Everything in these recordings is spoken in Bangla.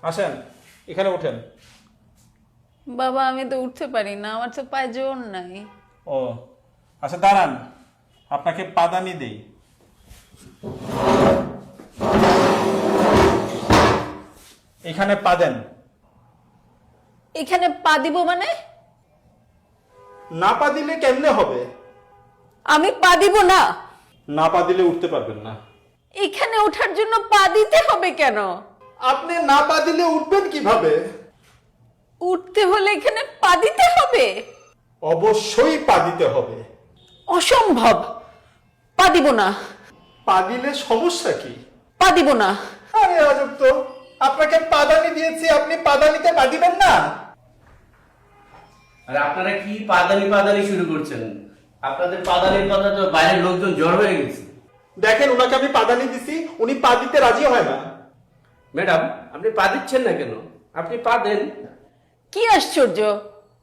আসেন, এখানে ওঠেন। বাবা আমি তো উঠতে পারি না, আমার তো পায়ে জোর নাই। ও আচ্ছা, দাঁড়ান, আপনাকে পাদানি দেই। এখানে পা দেন। এখানে পা দিব মানে? না পা দিলে কেমনে হবে? আমি পা দিব না। না পা দিলে উঠতে পারবেন না। এখানে ওঠার জন্য পা দিতে হবে কেন? আপনি না পা দিলে উঠবেন কিভাবে? উঠতে হলে এখানে পা দিতে হবে? অবশ্যই পা দিতে হবে। অসম্ভব, পা দিব না। পা দিলে সমস্যা কি? পা দিব না। আরে আজব তো, আপনাকে পাদানি দিয়েছি, আপনি পাদানিতে পা দিবেন না? আর আপনারা কি পাদানি পাদানি শুরু করছেন? আপনাদের পাদানির কথা তো বাইরের লোকজন জড় হয়ে গেছে। দেখেন, ওনাকে আমি পাদানি দিছি, উনি পা দিতে রাজি হয় না। ম্যাডাম, আপনি পা দিচ্ছেন না কেন? আপনি পা দেন। কি আশ্চর্য,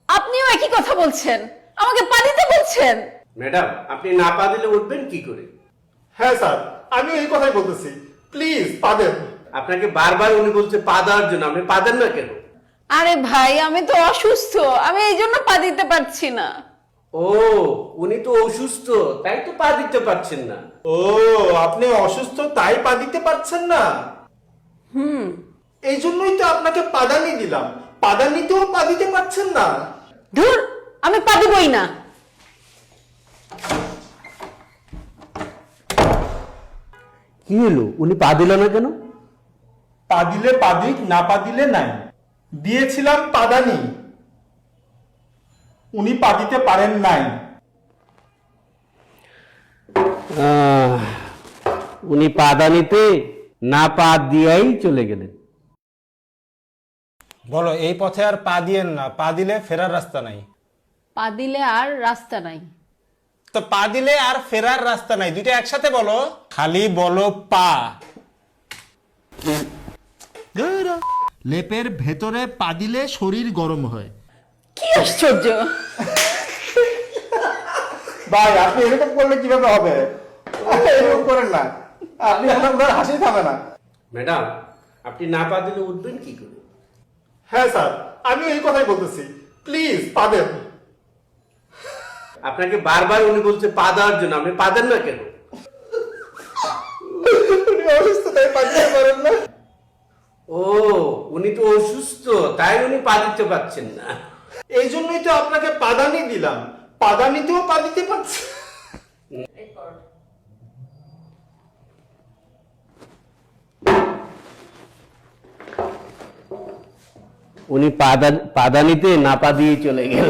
আপনিও একই কথা বলছেন, আমাকে পা দিতে বলছেন। ম্যাডাম, আপনি না পা দিলে উঠবেন কি করে? হ্যাঁ স্যার, আমি এই কথাই বলতেছি, প্লিজ পা দেন। আপনাকে বারবার উনি বলছে পা দেওয়ার জন্য, আপনি পা দেন না কেন? আরে ভাই আমি তো অসুস্থ, আমি এই জন্য পা দিতে পারছি না। ও, উনি তো অসুস্থ, তাই তো পা দিতে পারছেন না। ও, আপনি অসুস্থ তাই পা দিতে পারছেন না? এই জন্যই তো আপনাকে পাদানি দিলাম, পাদানিতেও পা দিতে পারছেন না। ধুর, আমি পা দিবই না। কি হলো, উনি পা দিল না কেন? পা দিলে পা দিক, না পা দিলে নাই। দিয়েছিলাম পাদানি, উনি পা দিতে পারেন নাই। উনি পাদানিতে না পা দিয়েই চলে গেলেন। বলো, এই পথে আর পা দিয়েন না, পা দিলে ফেরার রাস্তা নাই। পা দিলে আর রাস্তা নাই। তো পা দিলে আর ফেরার রাস্তা নাই, দুইটা একসাথে বলো। খালি বলো পা। লেপের ভেতরে পা দিলে শরীর গরম হয়। কি আশ্চর্য। ভাই, আপনি এরকম করলে কিভাবে হবে? এরকম করেন না, আপনি আপনার হাসি থামে না। ম্যাডাম, আপনি না পা দিলে উঠবেন কি করে? হ্যাঁ স্যার, আমি এই কথাই বলতেছি, প্লিজ পা দেন। আপনাকে বারবার উনি বলছে পা দেওয়ার জন্য, আপনি পা দেন না কেন? উনি অসুস্থ তাই পা দিতে পারেন না। ও, উনি তো অসুস্থ তাই উনি পা দিতে পারছেন না। এই জন্যই তো আপনাকে পাদানি দিলাম, পাদানিতেও পা দিতে পারছে। উনি পাদানিতে না পা দিয়ে চলে গেলেন।